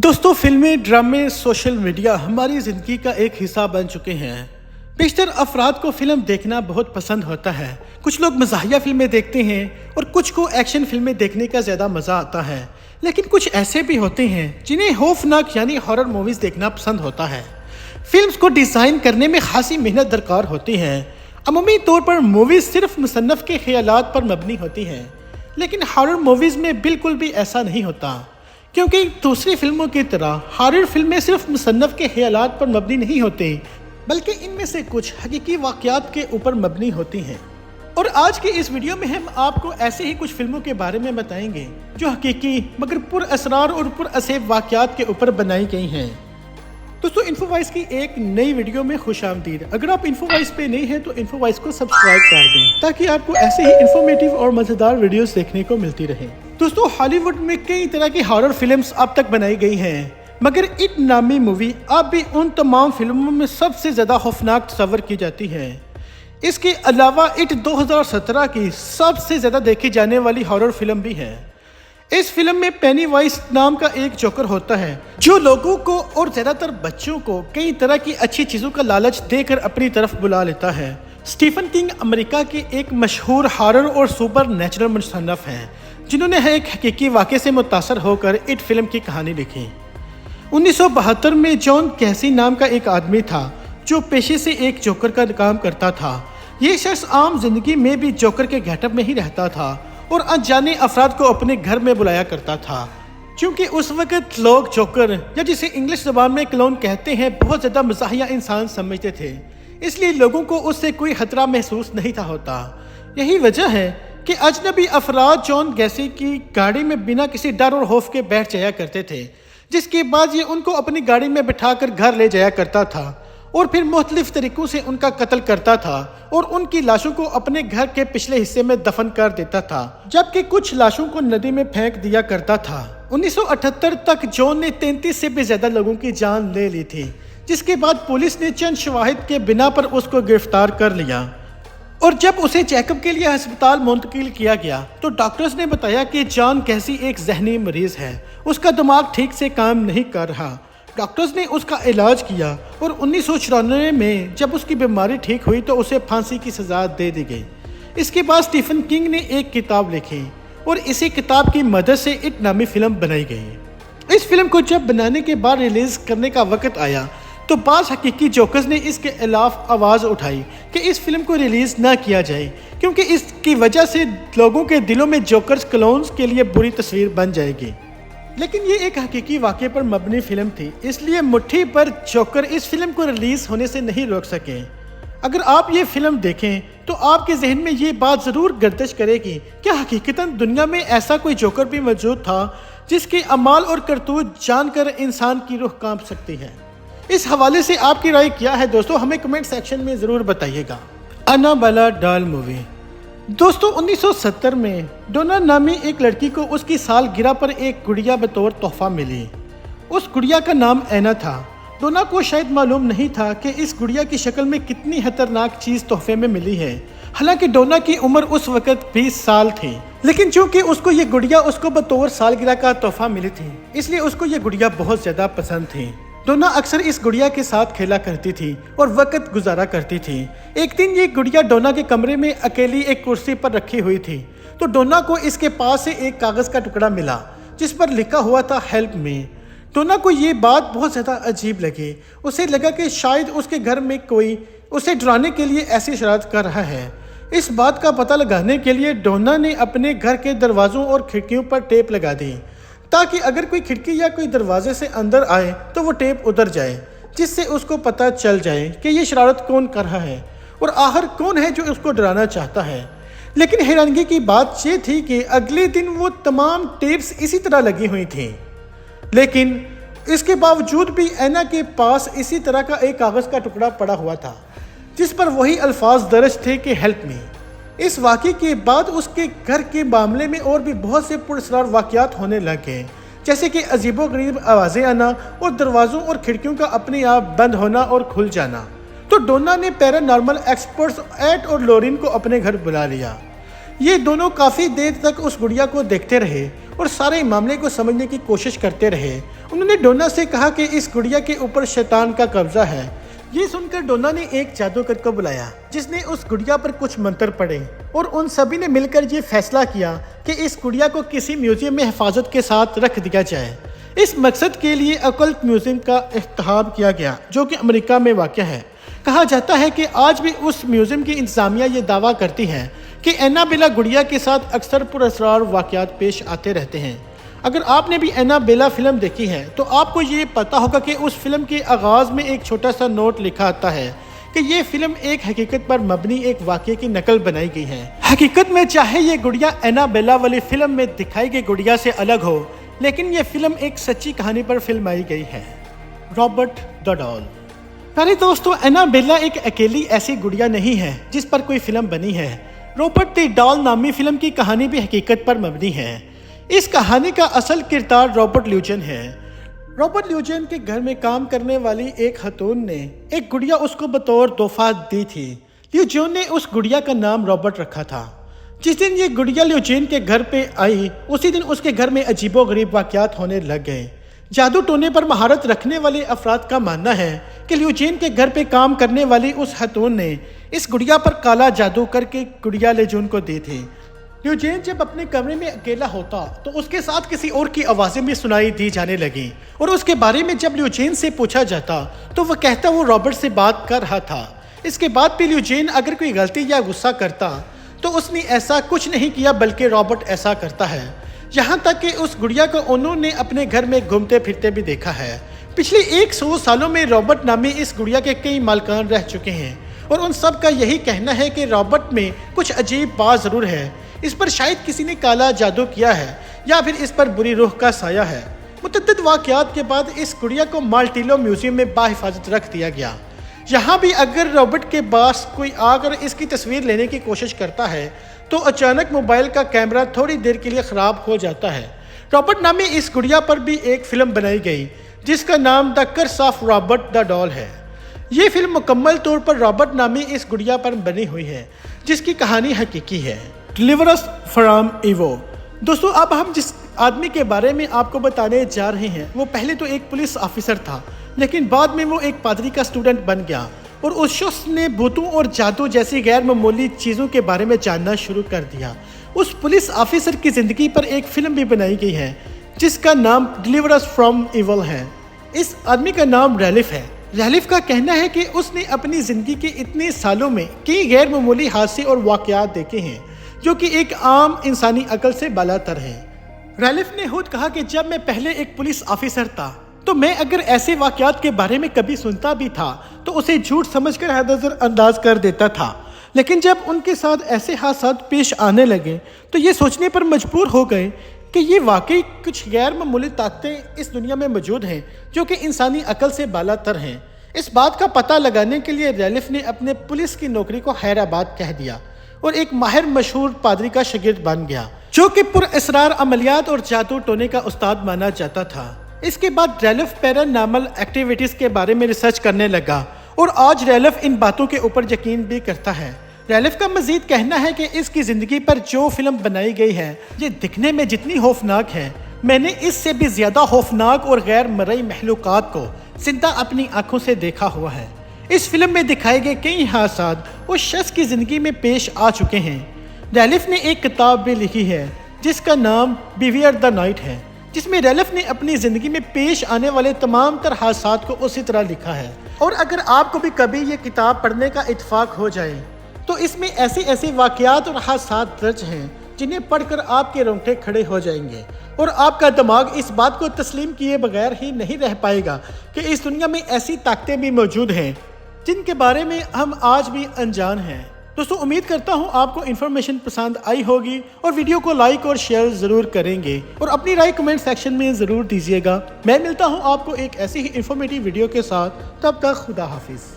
دوستوں فلمیں ڈرامے سوشل میڈیا ہماری زندگی کا ایک حصہ بن چکے ہیں۔ بیشتر افراد کو فلم دیکھنا بہت پسند ہوتا ہے۔ کچھ لوگ مزاحیہ فلمیں دیکھتے ہیں اور کچھ کو ایکشن فلمیں دیکھنے کا زیادہ مزہ آتا ہے، لیکن کچھ ایسے بھی ہوتے ہیں جنہیں خوفناک یعنی ہارر موویز دیکھنا پسند ہوتا ہے۔ فلمز کو ڈیزائن کرنے میں خاصی محنت درکار ہوتی ہے۔ عمومی طور پر موویز صرف مصنف کے خیالات پر مبنی ہوتی ہیں، لیکن ہارر موویز میں بالکل بھی ایسا نہیں ہوتا، کیونکہ دوسری فلموں کی طرح ہارر فلمیں صرف مصنف کے خیالات پر مبنی نہیں ہوتی، بلکہ ان میں سے کچھ حقیقی واقعات کے اوپر مبنی ہوتی ہیں۔ اور آج کی اس ویڈیو میں ہم آپ کو ایسے ہی کچھ فلموں کے بارے میں بتائیں گے جو حقیقی مگر پر اسرار اور پر اسیب واقعات کے اوپر بنائی گئی ہیں۔ دوستو انفو وائس کی ایک نئی ویڈیو میں خوش آمدید۔ اگر آپ انفو وائس پہ نہیں ہیں تو انفو وائس کو سبسکرائب کر دیں تاکہ آپ کو ایسے ہی انفارمیٹیو اور مزیدار ویڈیوز دیکھنے کو ملتی رہیں۔ دوستو ہالی ووڈ میں کئی طرح کی ہارر فلمز اب تک بنائی گئی ہیں، مگر اٹ نامی مووی اب بھی ان تمام فلموں میں سب سے زیادہ خوفناک تصور کی جاتی ہے۔ اس کے علاوہ اٹ 2017 کی سب سے زیادہ دیکھی جانے والی ہارر فلم بھی ہے۔ اس فلم میں پینی وائس نام کا ایک جوکر ہوتا ہے جو لوگوں کو اور زیادہ تر بچوں کو کئی طرح کی اچھی چیزوں کا لالچ دے کر اپنی طرف بلا لیتا ہے۔ سٹیفن کنگ امریکہ کے ایک مشہور ہارر اور سپر نیچرل مصنف ہیں جنہوں نے ایک حقیقی واقعے سے متاثر ہو کر اٹ فلم کی کہانی لکھی۔ 1972 میں جان کیسی نام کا ایک آدمی تھا جو پیشے سے ایک جوکر کا کام کرتا تھا۔ یہ شخص عام زندگی میں بھی جوکر کے گیٹ اپ میں ہی رہتا تھا اور انجانے افراد کو اپنے گھر میں بلایا کرتا تھا، کیونکہ اس وقت لوگ جوکر یا جسے انگلش زبان میں کلون کہتے ہیں بہت زیادہ مزاحیہ انسان سمجھتے تھے، اس لیے لوگوں کو اس سے کوئی خطرہ محسوس نہیں تھا ہوتا۔ یہی وجہ ہے کہ اجنبی افراد جان گیسی کی گاڑی میں بنا کسی ڈر اور خوف کے بیٹھ جایا کرتے تھے، جس کے بعد یہ ان کو اپنی گاڑی میں بٹھا کر گھر لے جایا کرتا تھا اور پھر مختلف طریقوں سے ان کا قتل کرتا تھا اور ان کی لاشوں کو اپنے گھر کے پچھلے حصے میں دفن کر دیتا تھا، جبکہ کچھ لاشوں کو ندی میں پھینک دیا کرتا تھا۔ 1978 تک جان نے 33 سے بھی زیادہ لوگوں کی جان لے لی تھی، جس کے بعد پولیس نے چند شواہد کے بنا پر اس کو گرفتار کر لیا، اور جب اسے چیک اپ کے لیے ہسپتال منتقل کیا گیا تو ڈاکٹرز نے بتایا کہ جان کیسی ایک ذہنی مریض ہے، اس کا دماغ ٹھیک سے کام نہیں کر رہا۔ ڈاکٹرز نے اس کا علاج کیا اور 1994 میں جب اس کی بیماری ٹھیک ہوئی تو اسے پھانسی کی سزا دے دی گئی۔ اس کے بعد سٹیفن کنگ نے ایک کتاب لکھی اور اسی کتاب کی مدد سے اٹ نامی فلم بنائی گئی۔ اس فلم کو جب بنانے کے بعد ریلیز کرنے کا وقت آیا تو بعض حقیقی جوکرز نے اس کے خلاف آواز اٹھائی کہ اس فلم کو ریلیز نہ کیا جائے، کیونکہ اس کی وجہ سے لوگوں کے دلوں میں جوکرز کلونز کے لیے بری تصویر بن جائے گی۔ لیکن یہ ایک حقیقی واقعے پر مبنی فلم تھی، اس لیے مٹھی پر جوکر اس فلم کو ریلیز ہونے سے نہیں روک سکے۔ اگر آپ یہ فلم دیکھیں تو آپ کے ذہن میں یہ بات ضرور گردش کرے گی کہ حقیقتاً دنیا میں ایسا کوئی جوکر بھی موجود تھا جس کے اعمال اور کرتوت جان کر انسان کی روح کانپ سکتی ہے۔ اس حوالے سے آپ کی رائے کیا ہے دوستو، ہمیں کمنٹ سیکشن میں ضرور بتائیے گا۔ انابیلا ڈال مووی۔ دوستو 1970 میں ڈونا نامی ایک لڑکی کو اس کی سالگرہ پر ایک گڑیا بطور تحفہ ملی۔ اس گڑیا کا نام اینا تھا۔ ڈونا کو شاید معلوم نہیں تھا کہ اس گڑیا کی شکل میں کتنی خطرناک چیز تحفے میں ملی ہے، حالانکہ ڈونا کی عمر اس وقت 20 سال تھی، لیکن چونکہ اس کو یہ گڑیا اس کو بطور سالگرہ کا تحفہ ملی تھی اس لیے اس کو یہ گڑیا بہت زیادہ پسند تھی۔ ڈونا اکثر اس گڑیا کے ساتھ کھیلا کرتی تھی اور وقت گزارا کرتی تھی۔ ایک دن یہ گڑیا ڈونا کے کمرے میں اکیلی ایک کرسی پر رکھی ہوئی تھی تو ڈونا کو اس کے پاس سے ایک کاغذ کا ٹکڑا ملا جس پر لکھا ہوا تھا ہیلپ می۔ ڈونا کو یہ بات بہت زیادہ عجیب لگی، اسے لگا کہ شاید اس کے گھر میں کوئی اسے ڈرانے کے لیے ایسی شرارت کر رہا ہے۔ اس بات کا پتہ لگانے کے لیے ڈونا نے اپنے گھر کے دروازوں اور کھڑکیوں پر ٹیپ لگا دی تاکہ اگر کوئی کھڑکی یا کوئی دروازے سے اندر آئے تو وہ ٹیپ ادھر جائے، جس سے اس کو پتہ چل جائے کہ یہ شرارت کون کر رہا ہے اور آخر کون ہے جو اس کو ڈرانا چاہتا ہے۔ لیکن حیرانگی کی بات یہ تھی کہ اگلے دن وہ تمام ٹیپس اسی طرح لگی ہوئی تھیں، لیکن اس کے باوجود بھی اینا کے پاس اسی طرح کا ایک کاغذ کا ٹکڑا پڑا ہوا تھا جس پر وہی الفاظ درج تھے کہ ہیلپ می۔ اس واقعے کے بعد اس کے گھر کے معاملے میں اور بھی بہت سے پراسرار واقعات ہونے لگے، جیسے کہ عجیب و غریب آوازیں آنا اور دروازوں اور کھڑکیوں کا اپنے آپ بند ہونا اور کھل جانا۔ تو ڈونا نے پیرانارمل ایکسپرٹس ایٹ اور لورین کو اپنے گھر بلا لیا۔ یہ دونوں کافی دیر تک اس گڑیا کو دیکھتے رہے اور سارے معاملے کو سمجھنے کی کوشش کرتے رہے انہوں نے ڈونا سے کہا کہ اس گڑیا کے اوپر شیطان کا قبضہ ہے۔ یہ سن کر ڈونا نے ایک جادوگر کو بلایا جس نے اس گڑیا پر کچھ منتر پڑھے اور ان سبھی نے مل کر یہ فیصلہ کیا کہ اس گڑیا کو کسی میوزیم میں حفاظت کے ساتھ رکھ دیا جائے۔ اس مقصد کے لیے اکلٹ میوزیم کا انتخاب کیا گیا جو کہ امریکہ میں واقع ہے۔ کہا جاتا ہے کہ آج بھی اس میوزیم کی انتظامیہ یہ دعویٰ کرتی ہے کہ اینابیلا گڑیا کے ساتھ اکثر پراسرار واقعات پیش آتے رہتے ہیں۔ اگر آپ نے بھی اینابیلا فلم دیکھی ہے تو آپ کو یہ پتا ہوگا کہ اس فلم کے آغاز میں ایک چھوٹا سا نوٹ لکھا آتا ہے کہ یہ فلم ایک حقیقت پر مبنی ایک واقعے کی نقل بنائی گئی ہے۔ حقیقت میں چاہے یہ گڑیا اینابیلا والی فلم میں دکھائی گئی گڑیا سے الگ ہو، لیکن یہ فلم ایک سچی کہانی پر فلمائی گئی ہے۔ رابرٹ دا ڈال۔ پیارے دوستو، اینابیلا ایک اکیلی ایسی گڑیا نہیں ہے جس پر کوئی فلم بنی ہے۔ رابرٹ دی ڈال نامی فلم کی کہانی بھی حقیقت پر مبنی ہے۔ اس کہانی کا اصل کردار رابرٹ لیوجن ہے۔ رابرٹ لیوجن کے گھر میں کام کرنے والی ایک خاتون نے ایک گڑیا اس کو بطور تحفہ دی تھی۔ لیوجن نے اس گڑیا کا نام رابرٹ رکھا تھا۔ جس دن یہ گڑیا لیوجن کے گھر پہ آئی، اسی دن اس کے گھر میں عجیب و غریب واقعات ہونے لگ گئے۔ جادو ٹونے پر مہارت رکھنے والے افراد کا ماننا ہے کہ لیوجن کے گھر پہ کام کرنے والی اس خاتون نے اس گڑیا پر کالا جادو کر کے گڑیا لیوجن کو دی تھی۔ لیوجن جب اپنے کمرے میں اکیلا ہوتا تو اس کے ساتھ کسی اور کی آوازیں بھی سنائی دی جانے لگیں، اور اس کے بارے میں جب لیوجن سے پوچھا جاتا تو وہ کہتا وہ رابرٹ سے بات کر رہا تھا۔ اس کے بعد بھی لیوجن اگر کوئی غلطی یا غصہ کرتا تو اس نے ایسا کچھ نہیں کیا، بلکہ رابرٹ ایسا کرتا ہے۔ یہاں تک کہ اس گڑیا کو انہوں نے اپنے گھر میں گھومتے پھرتے بھی دیکھا ہے۔ پچھلے 100 سالوں میں رابرٹ نامی اس گڑیا کے کئی مالکان رہ چکے ہیں، اور ان سب کا یہی کہنا ہے کہ رابرٹ میں کچھ عجیب بات ضرور ہے۔ اس پر شاید کسی نے کالا جادو کیا ہے یا پھر اس پر بری روح کا سایہ ہے۔ متعدد واقعات کے بعد اس گڑیا کو مالٹیلو میوزیم میں باحفاظت رکھ دیا گیا۔ یہاں بھی اگر رابرٹ کے پاس کوئی آ کر اس کی تصویر لینے کی کوشش کرتا ہے تو اچانک موبائل کا کیمرہ تھوڑی دیر کے لیے خراب ہو جاتا ہے۔ رابرٹ نامی اس گڑیا پر بھی ایک فلم بنائی گئی جس کا نام دی کرس آف رابرٹ دا ڈال ہے۔ یہ فلم مکمل طور پر رابرٹ نامی اس گڑیا پر بنی ہوئی ہے جس کی کہانی حقیقی ہے۔ Deliver us from evil. دوستو، اب ہم جس آدمی کے بارے میں آپ کو بتانے جا رہے ہیں وہ پہلے تو ایک پولیس آفیسر تھا، لیکن بعد میں وہ ایک پادری کا اسٹوڈنٹ بن گیا، اور اس شخص نے بھوتوں اور جادو جیسی غیر معمولی چیزوں کے بارے میں جاننا شروع کر دیا۔ اس پولیس آفیسر کی زندگی پر ایک فلم بھی بنائی گئی ہے جس کا نام ڈیلیور اس فرام ایول ہے۔ اس آدمی کا نام ریلف ہے۔ ریلف کا کہنا ہے کہ اس نے اپنی زندگی کے اتنے سالوں میں کئی غیر معمولی حادثے اور واقعات دیکھے ہیں جو کہ ایک عام انسانی عقل سے بالا تر ہیں۔ ریلف نے خود کہا کہ جب میں پہلے ایک پولیس آفیسر تھا تو میں اگر ایسے واقعات کے بارے میں کبھی سنتا بھی تھا تو اسے جھوٹ سمجھ کر نظر انداز کر دیتا تھا، لیکن جب ان کے ساتھ ایسے حادثات پیش آنے لگے تو یہ سوچنے پر مجبور ہو گئے کہ یہ واقعی کچھ غیر معمولی طاقتیں اس دنیا میں موجود ہیں جو کہ انسانی عقل سے بالا تر ہیں۔ اس بات کا پتہ لگانے کے لیے ریلف نے اپنے پولیس کی نوکری کو حیدرآباد کہہ دیا اور ایک ماہر مشہور پادری کا شاگرد بن گیا جو کہ پر اسرار عملیات اور جادو ٹونے کا استاد مانا جاتا تھا۔ اس کے بعد ریلف پیرانارمل ایکٹیویٹیز کے بارے میں ریسرچ کرنے لگا، اور آج ریلف ان باتوں کے اوپر یقین بھی کرتا ہے۔ ریلف کا مزید کہنا ہے کہ اس کی زندگی پر جو فلم بنائی گئی ہے یہ دکھنے میں جتنی خوفناک ہے، میں نے اس سے بھی زیادہ خوفناک اور غیر مرئی مخلوقات کو زندہ اپنی آنکھوں سے دیکھا ہوا ہے۔ اس فلم میں دکھائے گئے کئی حادثات اس شخص کی زندگی میں پیش آ چکے ہیں۔ ریلف نے ایک کتاب بھی لکھی ہے جس کا نام بیویئر دا نائٹ ہے، جس میں ریلف نے اپنی زندگی میں پیش آنے والے تمام تر حادثات کو اسی طرح لکھا ہے۔ اور اگر آپ کو بھی کبھی یہ کتاب پڑھنے کا اتفاق ہو جائے تو اس میں ایسے واقعات اور حادثات درج ہیں جنہیں پڑھ کر آپ کے رونگٹے کھڑے ہو جائیں گے، اور آپ کا دماغ اس بات کو تسلیم کیے بغیر ہی نہیں رہ پائے گا کہ اس دنیا میں ایسی طاقتیں بھی موجود ہیں جن کے بارے میں ہم آج بھی انجان ہیں۔ دوستو، امید کرتا ہوں آپ کو انفارمیشن پسند آئی ہوگی، اور ویڈیو کو لائک اور شیئر ضرور کریں گے، اور اپنی رائے کمنٹ سیکشن میں ضرور دیجیے گا۔ میں ملتا ہوں آپ کو ایک ایسی ہی انفارمیٹیو ویڈیو کے ساتھ، تب تک خدا حافظ۔